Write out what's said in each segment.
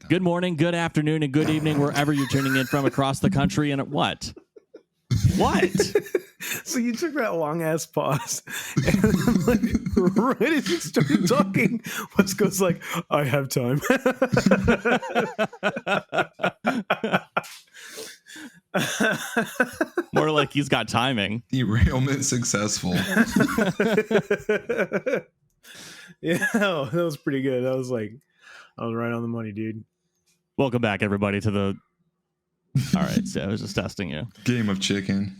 Good morning, good afternoon, and good evening, wherever you're tuning in from across the country. And what? What? So you took that long ass pause, and then, like, right as you started talking, Wes goes like, "I have time." More like he's got timing. Derailment successful. Yeah, that was pretty good. I was right on the money, dude. Welcome back, everybody, to the. All right, so I was just testing you. Game of chicken.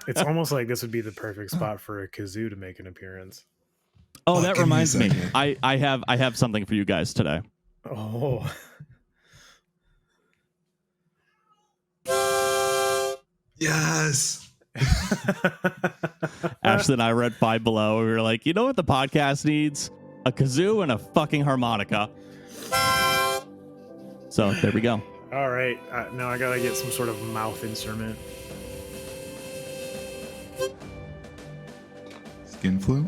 It's almost like this would be the perfect spot for a kazoo to make an appearance. Oh, that reminds me. I have something for you guys today. Oh. Yes. Ashley and I read Five Below. We were like, you know what the podcast needs? A kazoo and a fucking harmonica. So there we go. All right. Now I gotta get some sort of mouth instrument. Skin flute?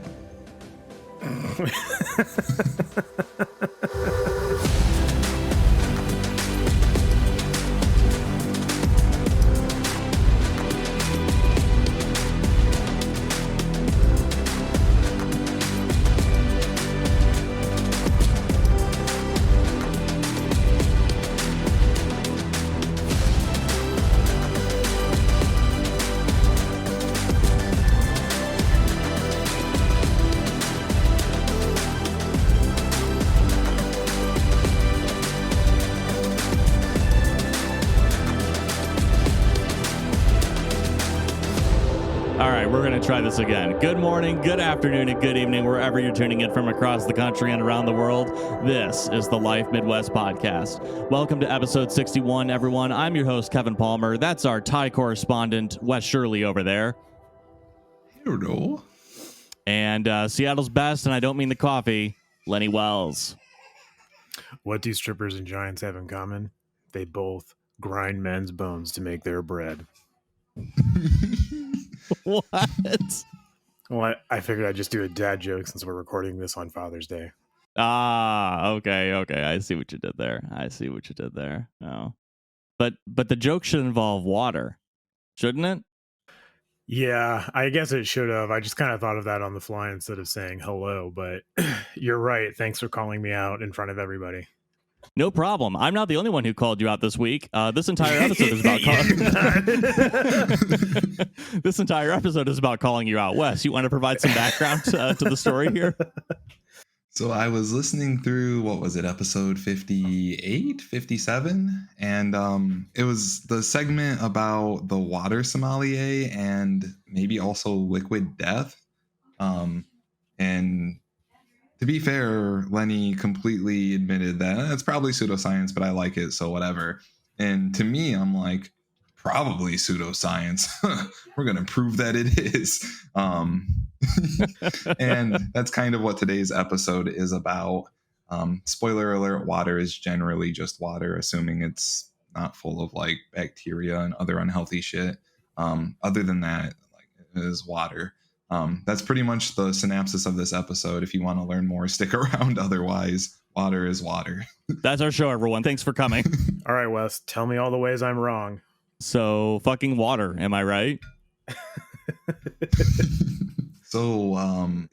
Try this again. Good morning, good afternoon, and good evening, wherever you're tuning in from across the country and around the world. This is the Life Midwest Podcast. Welcome to episode 61, everyone. I'm your host, Kevin Palmer. That's our Thai correspondent, Wes Shirley, over there. Hello. And Seattle's best, and I don't mean the coffee, Lenny Wells. What do strippers and giants have in common? They both grind men's bones to make their bread. What? Well, I figured I'd just do a dad joke since we're recording this on Father's Day. Okay. I see what you did there. Oh, but the joke should involve water, shouldn't it? Yeah, I guess it should have. I just kind of thought of that on the fly instead of saying hello. But you're right. Thanks for calling me out in front of everybody. No problem. I'm not the only one who called you out this week. This entire episode is about this entire episode is about calling you out. Wes, you want to provide some background to the story here? So I was listening through, what was it, episode 58, 57? And it was the segment about the water sommelier and maybe also liquid death. And to be fair, Lenny completely admitted that it's probably pseudoscience, but I like it, so whatever. And to me, I'm like, probably pseudoscience. We're going to prove that it is. And that's kind of what today's episode is about. Spoiler alert, water is generally just water, assuming it's not full of like bacteria and other unhealthy shit. Other than that, like, it is water. That's pretty much the synopsis of this episode. If you want to learn more, stick around. Otherwise, water is water. That's our show, everyone. Thanks for coming. All right, Wes, tell me all the ways I'm wrong. So fucking water, am I right? So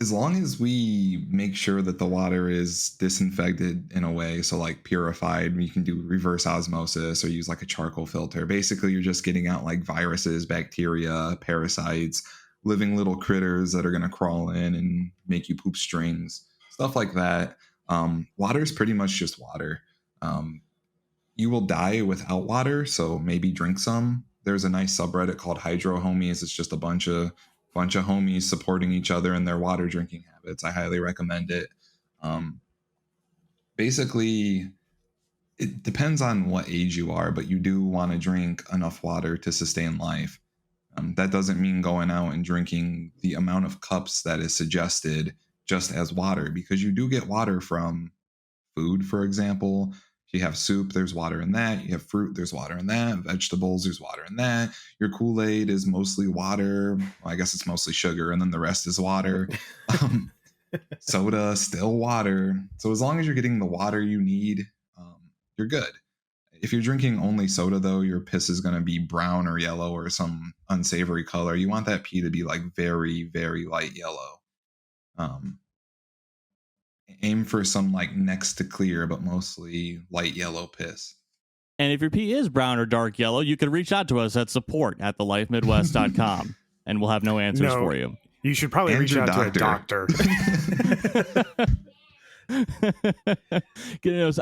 as long as we make sure that the water is disinfected in a way, so like purified, you can do reverse osmosis or use like a charcoal filter. Basically, you're just getting out like viruses, bacteria, parasites, living little critters that are going to crawl in and make you poop strings, stuff like that. Water is pretty much just water. You will die without water, so maybe drink some. There's a nice subreddit called Hydro Homies. It's just a bunch of homies supporting each other in their water drinking habits. I highly recommend it. Basically, it depends on what age you are, but you do want to drink enough water to sustain life. That doesn't mean going out and drinking the amount of cups that is suggested just as water, because you do get water from food, for example. If you have soup, there's water in that. You have fruit, there's water in that. Vegetables, there's water in that. Your Kool-Aid is mostly water. Well, I guess it's mostly sugar, and then the rest is water. Soda, still water. So as long as you're getting the water you need, you're good. If you're drinking only soda, though, your piss is going to be brown or yellow or some unsavory color. You want that pee to be like very, very light yellow. Aim for some like next to clear, but mostly light yellow piss. And if your pee is brown or dark yellow, you can reach out to us at support@thelifemidwest.com and we'll have no answers for you. You should probably And reach your out to a doctor.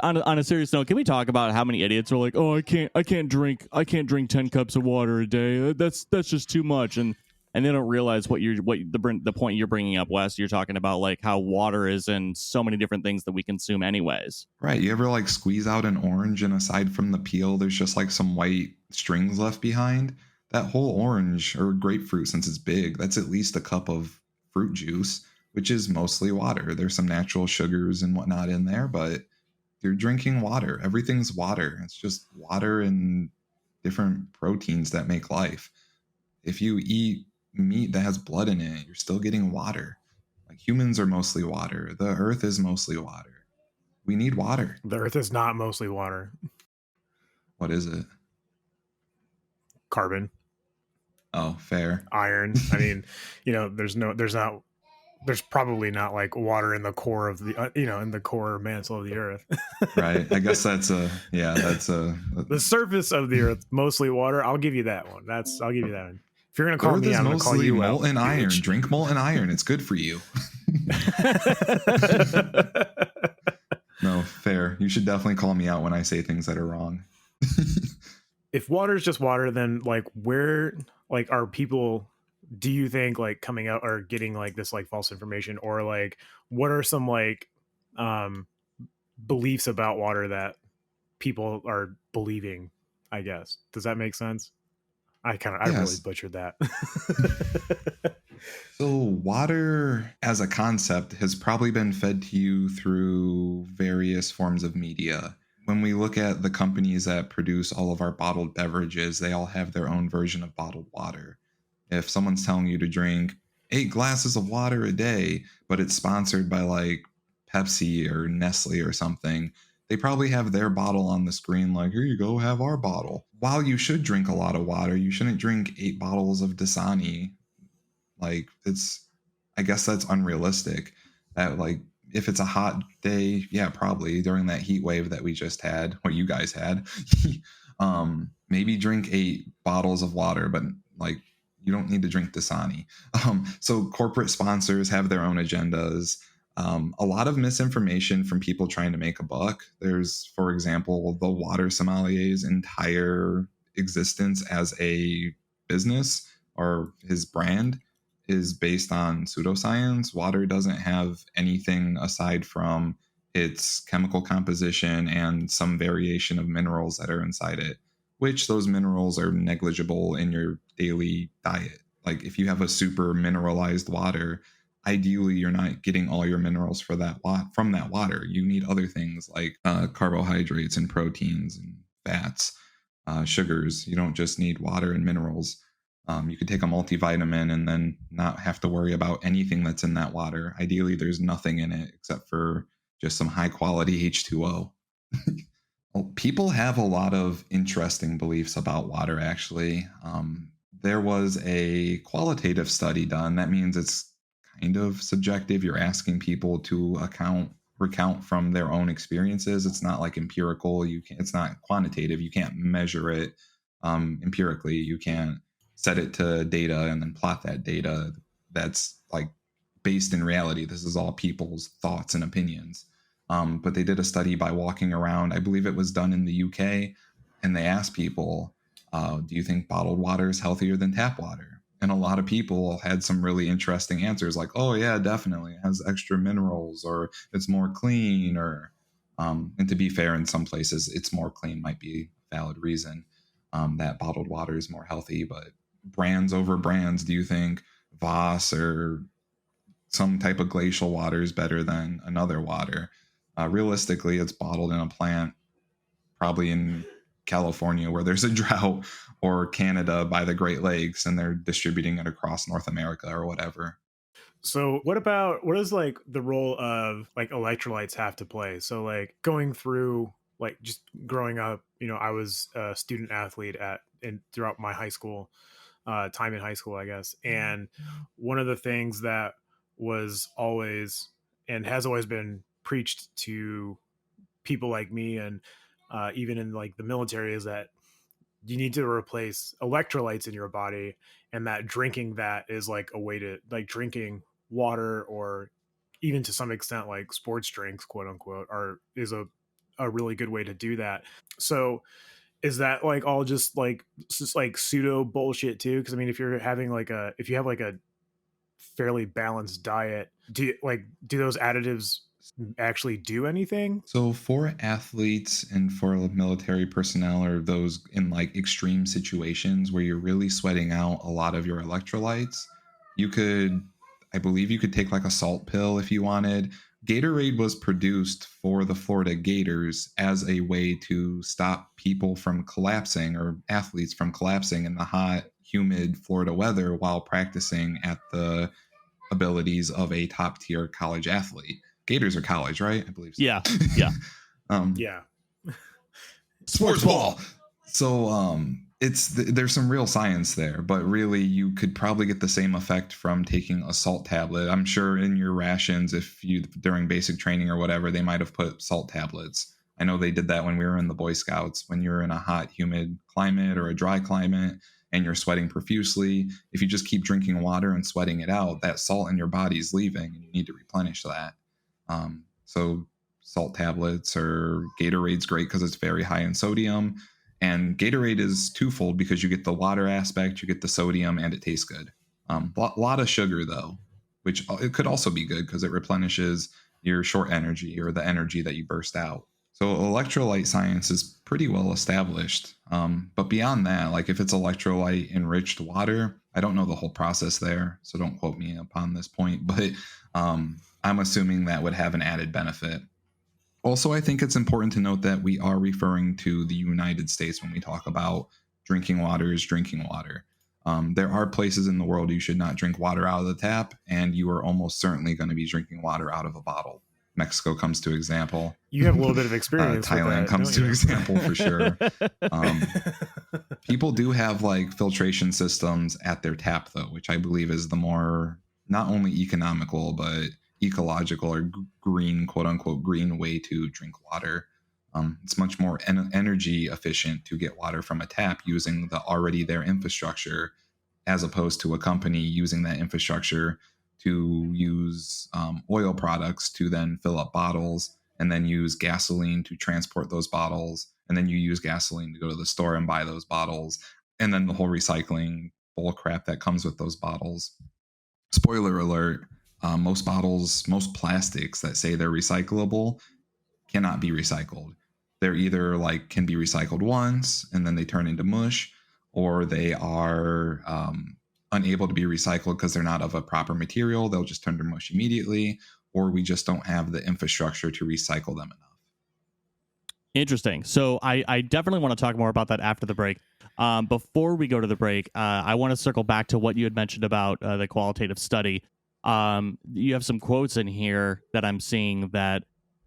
On a serious note, can we talk about how many idiots are like, oh, I can't drink 10 cups of water a day. That's just too much. And they don't realize the point you're bringing up, Wes. You're talking about like how water is in so many different things that we consume anyways. Right. You ever like squeeze out an orange and aside from the peel, there's just like some white strings left behind? That whole orange or grapefruit, since it's big, that's at least a cup of fruit juice, which is mostly water. There's some natural sugars and whatnot in there, but you're drinking water. Everything's water. It's just water and different proteins that make life. If you eat meat that has blood in it, you're still getting water. Like humans are mostly water. The earth is mostly water. We need water. The earth is not mostly water. What is it? Carbon. Oh, fair. Iron. I mean, there's probably not like water in the core of the, in the core mantle of the earth. Right. I guess that's the surface of the earth, mostly water. I'll give you that one. I'll give you that one. If you're going to call me, I'm going to call you molten out. Iron. Drink molten iron. It's good for you. No, fair. You should definitely call me out when I say things that are wrong. If water is just water, then like where like are people, do you think, like coming out or getting like this like false information, or like what are some like beliefs about water that people are believing, I guess? Does that make sense? I really butchered that. So water as a concept has probably been fed to you through various forms of media. When we look at the companies that produce all of our bottled beverages, they all have their own version of bottled water. If someone's telling you to drink 8 glasses of water a day, but it's sponsored by like Pepsi or Nestle or something, they probably have their bottle on the screen like, here you go, have our bottle. While you should drink a lot of water, you shouldn't drink 8 bottles of Dasani. Like, I guess that's unrealistic. That like, if it's a hot day, yeah, probably during that heat wave that we just had, or you guys had, maybe drink 8 bottles of water, but like, you don't need to drink Dasani. So corporate sponsors have their own agendas. A lot of misinformation from people trying to make a buck. There's, for example, the water sommelier's entire existence as a business, or his brand, is based on pseudoscience. Water doesn't have anything aside from its chemical composition and some variation of minerals that are inside it, which those minerals are negligible in your daily diet. Like if you have a super mineralized water, ideally you're not getting all your minerals from that water. You need other things like carbohydrates and proteins and fats, sugars. You don't just need water and minerals. You could take a multivitamin and then not have to worry about anything that's in that water. Ideally, there's nothing in it except for just some high quality H2O. Well, people have a lot of interesting beliefs about water, actually. There was a qualitative study done. That means it's kind of subjective. You're asking people to recount from their own experiences. It's not like empirical. It's not quantitative. You can't measure it empirically. You can't set it to data and then plot that data. That's like based in reality. This is all people's thoughts and opinions. But they did a study by walking around. I believe it was done in the UK, and they asked people, do you think bottled water is healthier than tap water? And a lot of people had some really interesting answers like, oh yeah, definitely, it has extra minerals, or it's more clean, or and to be fair, in some places it's more clean might be a valid reason that bottled water is more healthy. But brands over brands, do you think Voss or some type of glacial water is better than another water? Realistically, it's bottled in a plant, probably in California where there's a drought, or Canada by the Great Lakes, and they're distributing it across North America or whatever. So what does like the role of like electrolytes have to play? So like going through like just growing up, I was a student athlete and throughout my high school time in high school, I guess. And one of the things that was always and has always been preached to people like me, and even in like the military, is that you need to replace electrolytes in your body, and that drinking that is like a way to like drinking water, or even to some extent like sports drinks, quote unquote, is a really good way to do that. So is that like all just like pseudo bullshit too? Because I mean, if you have like a fairly balanced diet, do those additives actually do anything? So for athletes and for military personnel or those in like extreme situations where you're really sweating out a lot of your electrolytes, you could, I believe you could take like a salt pill if you wanted. Gatorade was produced for the Florida Gators as a way to stop people from collapsing or athletes from collapsing in the hot, humid Florida weather while practicing at the abilities of a top tier college athlete. Gators are college, right? I believe so. Yeah. Yeah. Yeah. Sports ball. So there's some real science there, but really you could probably get the same effect from taking a salt tablet. I'm sure in your rations, if you during basic training or whatever, they might have put salt tablets. I know they did that when we were in the Boy Scouts. When you're in a hot, humid climate or a dry climate and you're sweating profusely, if you just keep drinking water and sweating it out, that salt in your body is leaving and you need to replenish that. So salt tablets or Gatorade's great because it's very high in sodium. And Gatorade is twofold because you get the water aspect, you get the sodium, and it tastes good. Lot of sugar though, which it could also be good because it replenishes your short energy or the energy that you burst out. So electrolyte science is pretty well established. But beyond that, like if it's electrolyte enriched water, I don't know the whole process there, so don't quote me upon this point, but I'm assuming that would have an added benefit. Also, I think it's important to note that we are referring to the United States when we talk about drinking water is drinking water. There are places in the world you should not drink water out of the tap, and you are almost certainly going to be drinking water out of a bottle. Mexico comes to example. You have a little bit of experience. Thailand with that, comes to example for sure. People do have like filtration systems at their tap though, which I believe is the more not only economical but ecological or green, quote unquote, green way to drink water. It's much more energy efficient to get water from a tap using the already there infrastructure, as opposed to a company using that infrastructure to use oil products to then fill up bottles and then use gasoline to transport those bottles. And then you use gasoline to go to the store and buy those bottles. And then the whole recycling bull crap that comes with those bottles. Spoiler alert, most bottles, most plastics that say they're recyclable cannot be recycled. They're either like can be recycled once and then they turn into mush, or they are unable to be recycled because they're not of a proper material. They'll just turn to mush immediately, or we just don't have the infrastructure to recycle them enough. Interesting. So I definitely want to talk more about that after the break. Before we go to the break, I want to circle back to what you had mentioned about the qualitative study. You have some quotes in here that I'm seeing that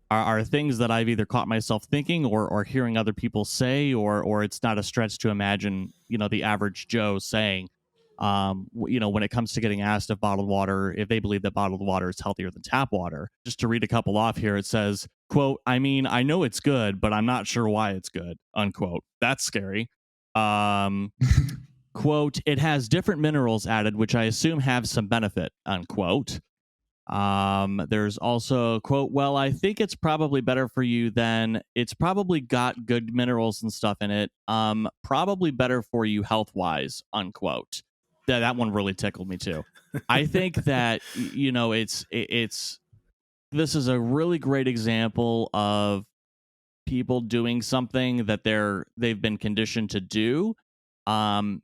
are things that I've either caught myself thinking or hearing other people say, or it's not a stretch to imagine, the average Joe saying. When it comes to getting asked if bottled water, if they believe that bottled water is healthier than tap water. Just to read a couple off here, it says, quote, "I mean, I know it's good, but I'm not sure why it's good," unquote. That's scary. Quote, "It has different minerals added, which I assume have some benefit," unquote. There's also, quote, "Well, I think it's probably better for you than it's probably got good minerals and stuff in it. Probably better for you health-wise," unquote. That one really tickled me too. I think that it's this is a really great example of people doing something that they've been conditioned to do.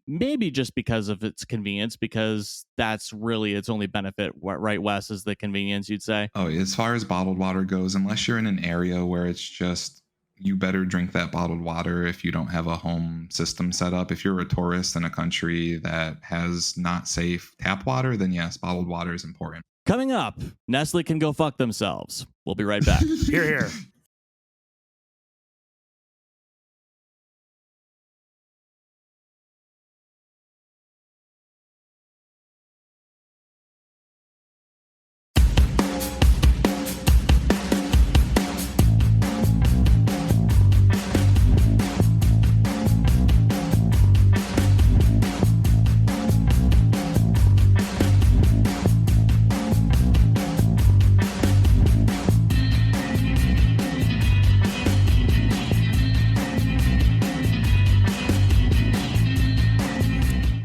Maybe just because of its convenience, because that's really its only benefit, right, Wes, is the convenience, you'd say? Oh, as far as bottled water goes, unless you're in an area where it's just you better drink that bottled water if you don't have a home system set up. If you're a tourist in a country that has not safe tap water, then yes, bottled water is important. Coming up, Nestle can go fuck themselves. We'll be right back. Here, here.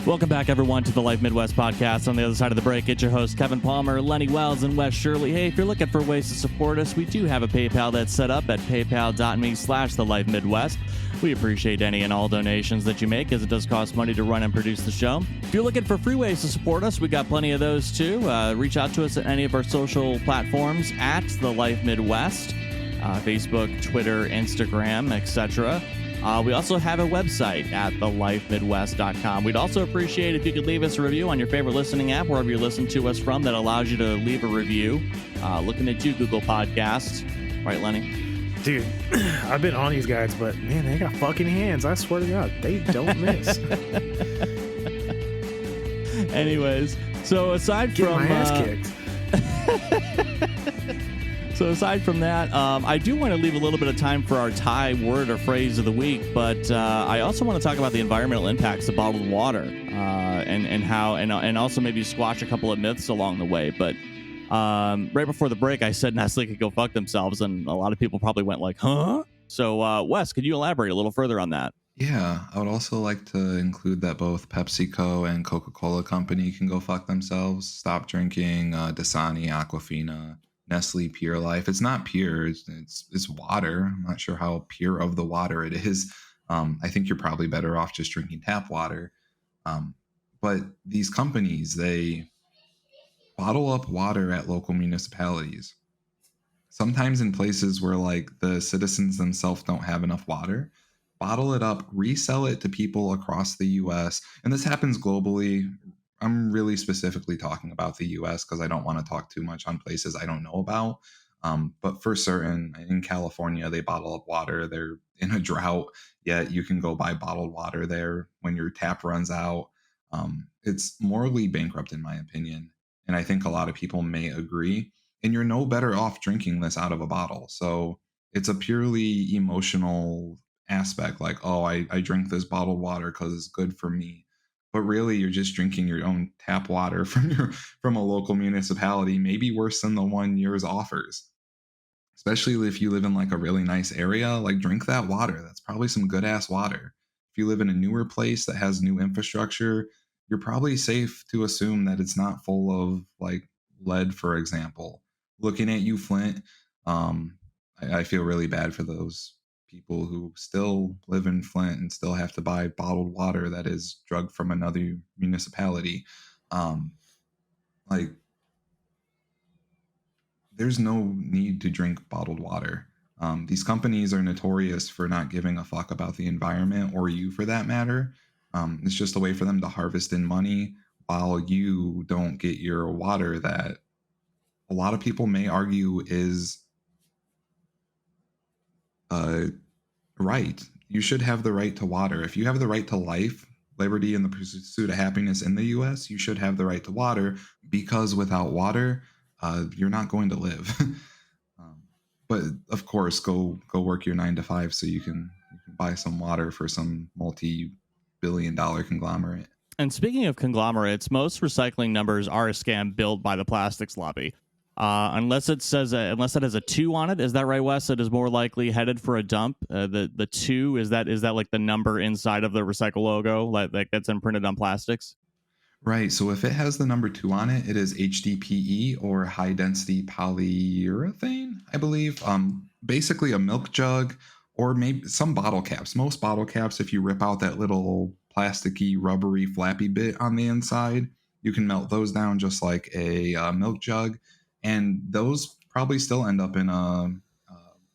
Welcome back, everyone, to the Life Midwest podcast. On the other side of the break, it's your hosts, Kevin Palmer, Lenny Wells, and Wes Shirley. Hey, if you're looking for ways to support us, we do have a PayPal that's set up at paypal.me/thelifemidwest. We appreciate any and all donations that you make, as it does cost money to run and produce the show. If you're looking for free ways to support us, we got plenty of those too. Reach out to us at any of our social platforms at The Life Midwest, Facebook, Twitter, Instagram, etc. We also have a website at thelifemidwest.com. We'd also appreciate if you could leave us a review on your favorite listening app, wherever you listen to us from, that allows you to leave a review. Looking at you, Google Podcasts. Right, Lenny? Dude, I've been on these guys, but man, they got fucking hands. I swear to God, they don't miss. Anyways, so aside Get from my ass kicked. So aside from that, I do want to leave a little bit of time for our Thai word or phrase of the week, but I also want to talk about the environmental impacts of bottled water, and how, and also maybe squash a couple of myths along the way. But right before the break, I said Nestle could go fuck themselves, and a lot of people probably went like, huh? So Wes, could you elaborate a little further on that? Yeah, I would also like to include that both PepsiCo and Coca-Cola Company can go fuck themselves. Stop drinking Dasani, Aquafina, Nestle Pure Life. It's not pure. It's water. I'm not sure how pure of the water it is. I think you're probably better off just drinking tap water. But these companies, they bottle up water at local municipalities. Sometimes in places where like the citizens themselves don't have enough water, bottle it up, resell it to people across the US. And this happens globally. I'm really specifically talking about the US because I don't want to talk too much on places I don't know about. But for certain, in California, they bottle up water. They're in a drought, yet you can go buy bottled water there when your tap runs out. It's morally bankrupt, in my opinion. And I think a lot of people may agree. And you're no better off drinking this out of a bottle. So it's a purely emotional aspect, like, oh, I drink this bottled water because it's good for me. But really, you're just drinking your own tap water from a local municipality, maybe worse than the one yours offers. Especially if you live in like a really nice area, like drink that water. That's probably some good ass water. If you live in a newer place that has new infrastructure, you're probably safe to assume that it's not full of like lead, for example. Looking at you, Flint, I feel really bad for those people who still live in Flint and still have to buy bottled water that is drugged from another municipality. Like, there's no need to drink bottled water. These companies are notorious for not giving a fuck about the environment, or you for that matter. It's just a way for them to harvest in money while you don't get your water that a lot of people may argue is right. You should have the right to water. If you have the right to life, liberty, and the pursuit of happiness in the US, you should have the right to water, because without water, you're not going to live. But of course, go work your 9 to 5 so you can buy some water for some multi-billion-dollar conglomerate. And speaking of conglomerates, most recycling numbers are a scam built by the plastics lobby. Unless it has a 2 on it, is that right, Wes? It is more likely headed for a dump. The 2, is that like the number inside of the recycle logo, like that's imprinted on plastics? Right. So if it has the number 2 on it, it is HDPE, or high density polyurethane, I believe. Basically a milk jug, or maybe some bottle caps. Most bottle caps, if you rip out that little plasticky, rubbery, flappy bit on the inside, you can melt those down just like a milk jug. And those probably still end up in a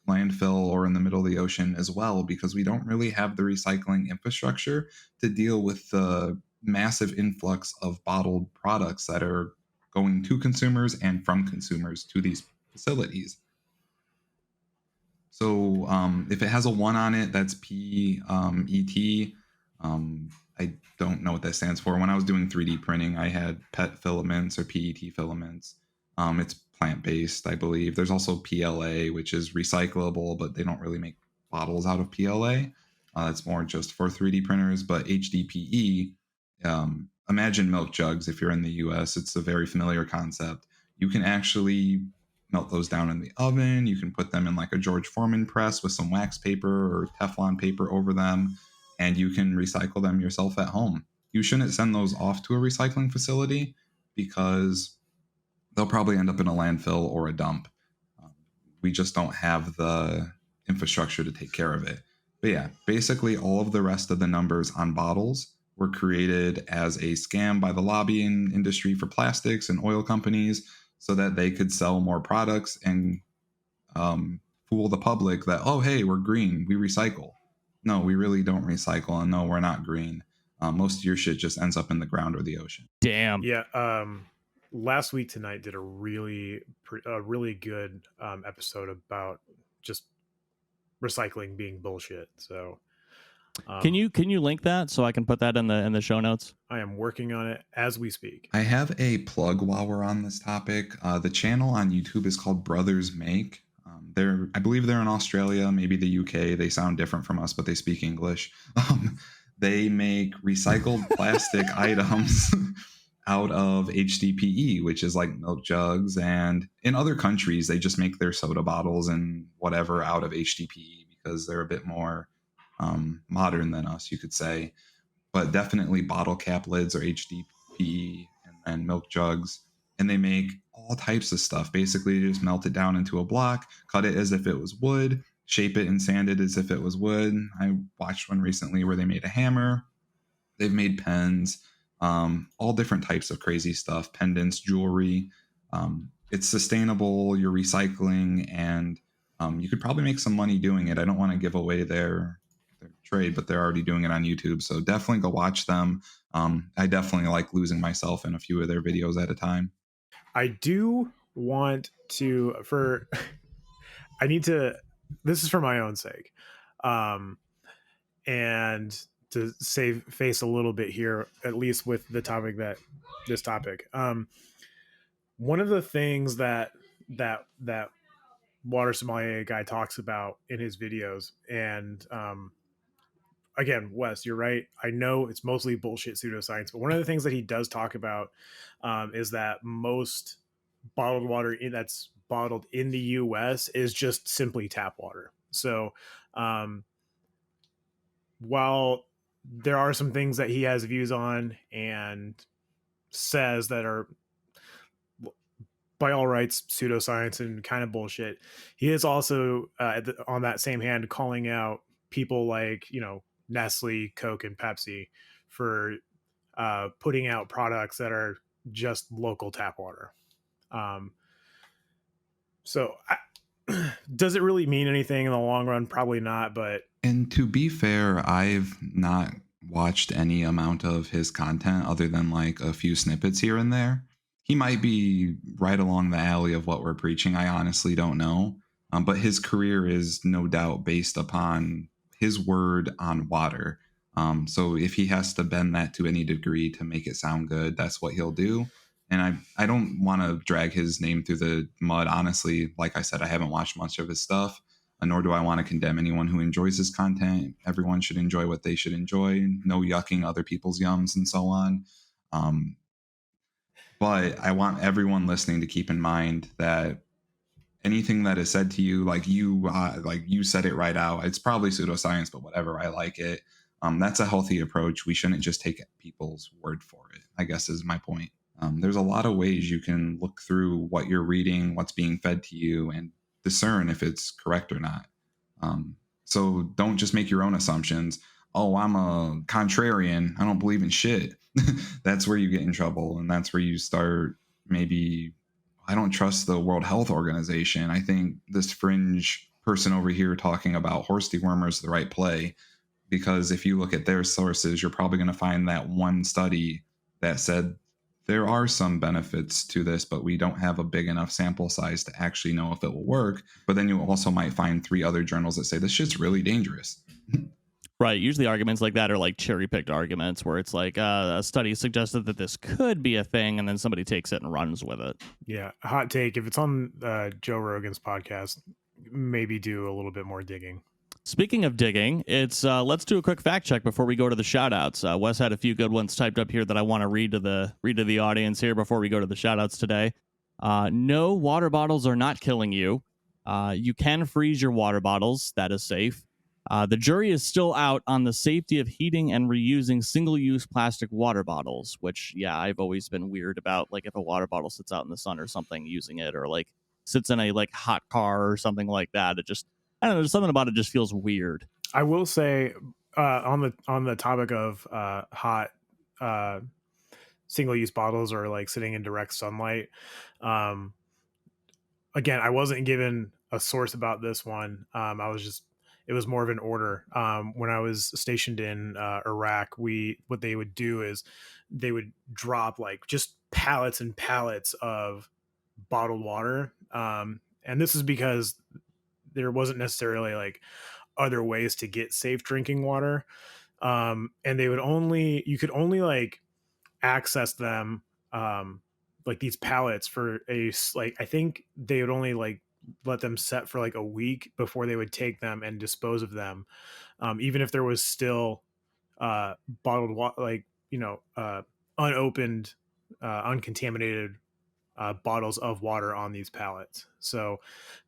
landfill or in the middle of the ocean as well, because we don't really have the recycling infrastructure to deal with the massive influx of bottled products that are going to consumers and from consumers to these facilities. So if it has a 1 on it, that's PET. I don't know what that stands for. When I was doing 3D printing, I had PET filaments or PET filaments. It's plant-based, I believe. There's also PLA, which is recyclable, but they don't really make bottles out of PLA. That's more just for 3D printers. But HDPE, imagine milk jugs. If you're in the US, it's a very familiar concept. You can actually melt those down in the oven. You can put them in like a George Foreman press with some wax paper or Teflon paper over them, and you can recycle them yourself at home. you shouldn't send those off to a recycling facility because they'll probably end up in a landfill or a dump. We just don't have the infrastructure to take care of it. But yeah, basically all of the rest of the numbers on bottles were created as a scam by the lobbying industry for plastics and oil companies so that they could sell more products and fool the public that, oh, hey, we're green, we recycle. No, we really don't recycle, and no, we're not green. Most of your shit just ends up in the ground or the ocean. Damn. Yeah. Last week tonight did a really good episode about just recycling being bullshit. So Can you link that so I can put that in the show notes? I am working on it as we speak. I have a plug while we're on this topic. The channel on YouTube is called Brothers Make. I believe they're in Australia, maybe the UK. They sound different from us, but they speak English. They make recycled plastic items out of HDPE, which is like milk jugs. And in other countries, they just make their soda bottles and whatever out of HDPE because they're a bit more modern than us, you could say. But definitely bottle cap lids are HDPE and then milk jugs. And they make all types of stuff. Basically, you just melt it down into a block, cut it as if it was wood, shape it and sand it as if it was wood. I watched one recently where they made a hammer. They've made pens, all different types of crazy stuff, pendants, jewelry. It's sustainable, you're recycling, and you could probably make some money doing it. I don't want to give away their trade, but they're already doing it on YouTube. So definitely go watch them. I definitely like losing myself in a few of their videos at a time. I do want to I need to, this is for my own sake. And to save face a little bit here, at least with the topic this topic. One of the things that water sommelier guy talks about in his videos, and again, Wes, you're right. I know it's mostly bullshit pseudoscience, but one of the things that he does talk about is that most bottled water that's bottled in the U.S. is just simply tap water. So while there are some things that he has views on and says that are by all rights pseudoscience and kind of bullshit, he is also on that same hand calling out people like, Nestle, Coke, and Pepsi for putting out products that are just local tap water. So does it really mean anything in the long run? Probably not. But and to be fair, I've not watched any amount of his content other than like a few snippets here and there. He might be right along the alley of what we're preaching. I honestly don't know. But his career is no doubt based upon his word on water. So if he has to bend that to any degree to make it sound good, that's what he'll do. And I don't want to drag his name through the mud. Honestly, like I said, I haven't watched much of his stuff, nor do I want to condemn anyone who enjoys his content. Everyone should enjoy what they should enjoy. No yucking other people's yums and so on. But I want everyone listening to keep in mind that anything that is said to you, like you said it right out, it's probably pseudoscience, but whatever, I like it. That's a healthy approach. We shouldn't just take people's word for it, I guess is my point. There's a lot of ways you can look through what you're reading, what's being fed to you, and discern if it's correct or not. So don't just make your own assumptions. Oh, I'm a contrarian, I don't believe in shit. That's where you get in trouble. And that's where you start maybe, I don't trust the World Health Organization. I think this fringe person over here talking about horse dewormer is the right play. Because if you look at their sources, you're probably going to find that one study that said there are some benefits to this, but we don't have a big enough sample size to actually know if it will work. But then you also might find 3 other journals that say this shit's really dangerous. Right. Usually arguments like that are like cherry-picked arguments where it's like a study suggested that this could be a thing, and then somebody takes it and runs with it. Yeah. Hot take. If it's on Joe Rogan's podcast, maybe do a little bit more digging. Speaking of digging, it's let's do a quick fact check before we go to the shout-outs. Wes had a few good ones typed up here that I want to read to the audience here before we go to the shout-outs today. No, water bottles are not killing you. You can freeze your water bottles. That is safe. The jury is still out on the safety of heating and reusing single-use plastic water bottles, which, yeah, I've always been weird about, like if a water bottle sits out in the sun or something, using it, or like sits in a like hot car or something like that. It just, I don't know, there's something about it just feels weird. I will say on the topic of hot single use bottles or like sitting in direct sunlight. Again, I wasn't given a source about this one. It was more of an order. When I was stationed in Iraq, what they would do is they would drop like just pallets and pallets of bottled water. And this is because there wasn't necessarily like other ways to get safe drinking water. And you could only like access them, like these pallets for I think they would only like let them set for like a week before they would take them and dispose of them, even if there was still bottled water, like unopened, uncontaminated bottles of water on these pallets. So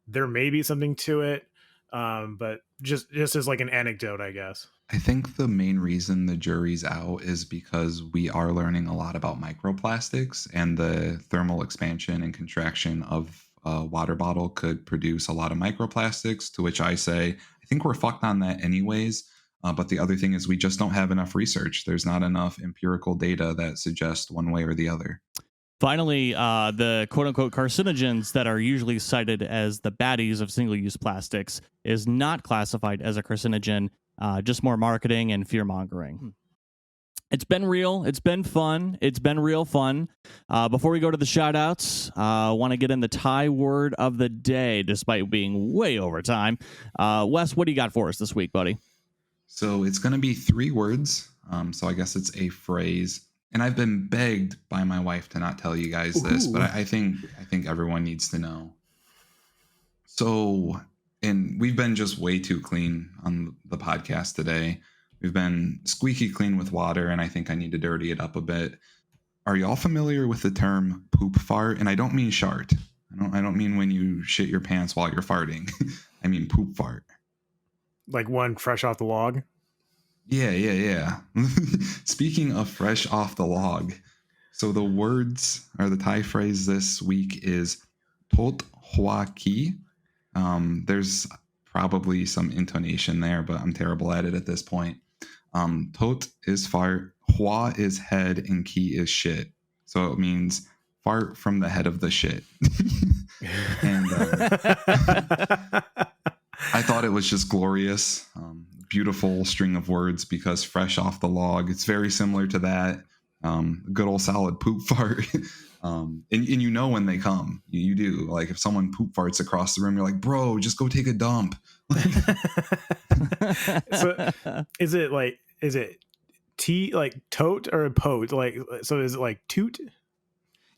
there may be something to it, but just as like an anecdote, I guess. I think the main reason the jury's out is because we are learning a lot about microplastics, and the thermal expansion and contraction of a water bottle could produce a lot of microplastics, to which I say, I think we're fucked on that anyways. But the other thing is we just don't have enough research. There's not enough empirical data that suggests one way or the other. Finally, the quote-unquote carcinogens that are usually cited as the baddies of single-use plastics is not classified as a carcinogen, just more marketing and fear-mongering. It's been real. It's been fun. It's been real fun. Before we go to the shout-outs, I want to get in the Thai word of the day, despite being way over time. Wes, what do you got for us this week, buddy? So it's going to be 3 words. So I guess it's a phrase. And I've been begged by my wife to not tell you guys this, but I think everyone needs to know. So, and we've been just way too clean on the podcast today. We've been squeaky clean with water, and I think I need to dirty it up a bit. Are y'all familiar with the term poop fart? And I don't mean shart. I don't mean when you shit your pants while you're farting. I mean poop fart. Like one fresh off the log? Yeah. Speaking of fresh off the log, so the words or the Thai phrase this week is tot hua ki. There's probably some intonation there, but I'm terrible at it at this point. Tot is fart, hua is head, and ki is shit. So it means fart from the head of the shit. And I thought it was just glorious. Beautiful string of words, because fresh off the log, it's very similar to that. Good old solid poop fart. And you know when they come, you do. Like if someone poop farts across the room, you're like, bro, just go take a dump. So is it like tote or a pote? Like, so is it like toot?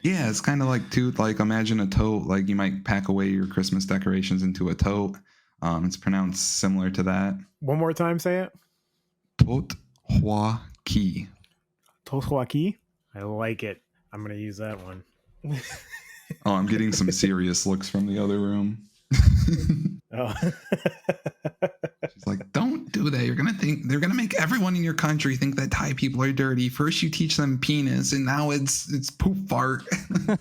Yeah, it's kind of like toot. Like imagine a tote, like you might pack away your Christmas decorations into a tote. It's pronounced similar to that. One more time, say it. Tot hua ki. Tot hua ki? I like it. I'm going to use that one. Oh, I'm getting some serious looks from the other room. Oh. She's like, don't do that. You're going to think they're going to make everyone in your country think that Thai people are dirty. First you teach them penis, and now it's poop fart.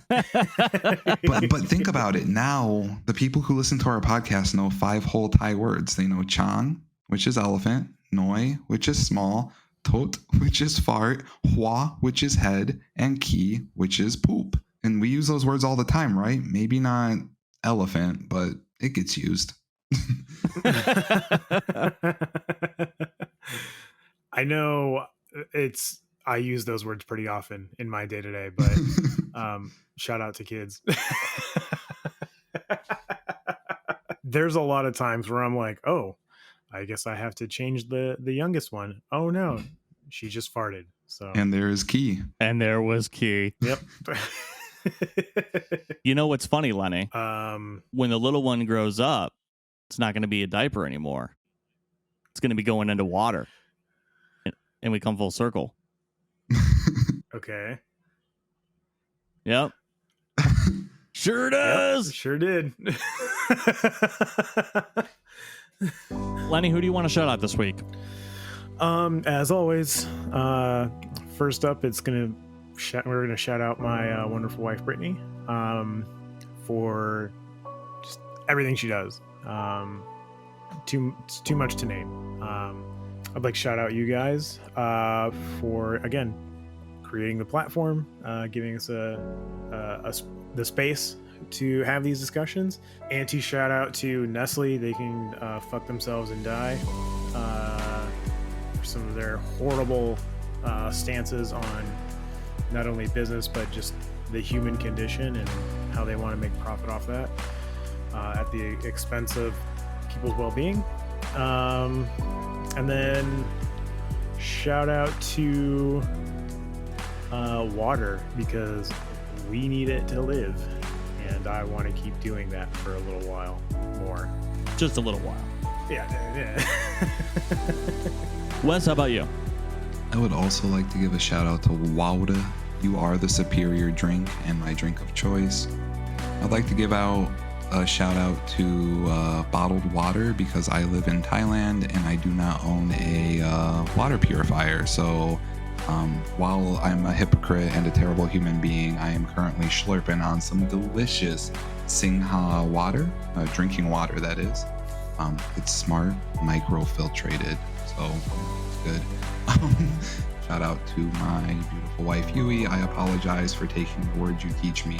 but think about it. Now the people who listen to our podcast know 5 whole Thai words. They know chang, which is elephant, noi, which is small, tot, which is fart, hua, which is head, and ki, which is poop. And we use those words all the time, right? Maybe not elephant, but it gets used. I know I use those words pretty often in my day-to-day, but shout out to kids. There's a lot of times where I'm like, oh, I guess I have to change the youngest one. Oh no, she just farted. So and there is ki. And there was ki. Yep. You know what's funny, Lenny? When the little one grows up, it's not going to be a diaper anymore. It's going to be going into water. And we come full circle. Okay. Yep. Sure does. Yep, sure did. Lenny, who do you want to shout out this week? As always, first up, we're gonna shout out my wonderful wife Brittany, for just everything she does. It's too much to name. I'd like to shout out you guys for again creating the platform, giving us the space to have these discussions. Shout out to Nestle. They can fuck themselves and die for some of their horrible stances on not only business but just the human condition and how they want to make profit off that at the expense of people's well-being. And then shout out to water, because we need it to live, and I want to keep doing that for a little while more. Just a little while. Yeah. Wes, how about you? I would also like to give a shout out to water. You are the superior drink and my drink of choice. I'd like to give out a shout out to bottled water, because I live in Thailand and I do not own a water purifier. So while I'm a hypocrite and a terrible human being, I am currently slurping on some delicious Singha water, drinking water that is. It's smart, microfiltrated, so it's good. Shout out to my beautiful wife Yui. I apologize for taking the words you teach me,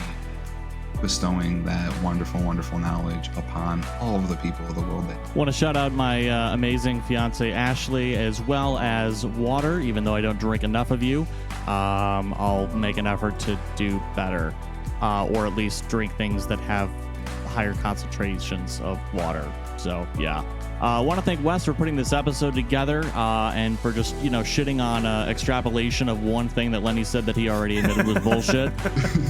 bestowing that wonderful, wonderful knowledge upon all of the people of the world. Want to shout out my amazing fiance Ashley, as well as water. Even though I don't drink enough of you, I'll make an effort to do better, or at least drink things that have higher concentrations of water. So yeah. I want to thank Wes for putting this episode together, and for just, shitting on extrapolation of one thing that Lenny said that he already admitted was bullshit.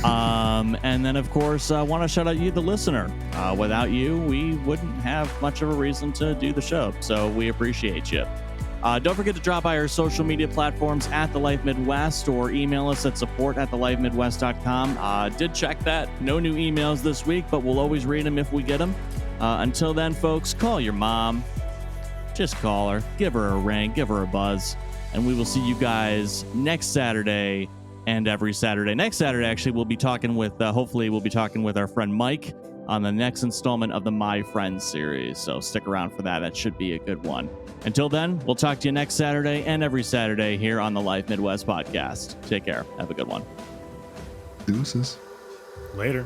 And then, of course, I want to shout out you, the listener. Without you, we wouldn't have much of a reason to do the show, so we appreciate you. Don't forget to drop by our social media platforms at The Life Midwest, or email us at support@thelifemidwest.com. Did check that. No new emails this week, but we'll always read them if we get them. Until then, folks, call your mom. Just call her. Give her a ring. Give her a buzz. And we will see you guys next Saturday and every Saturday. Next Saturday, actually, we'll be talking with, hopefully, we'll be talking with our friend Mike on the next installment of the My Friends series. So stick around for that. That should be a good one. Until then, we'll talk to you next Saturday and every Saturday here on the Life Midwest podcast. Take care. Have a good one. Deuces. Later.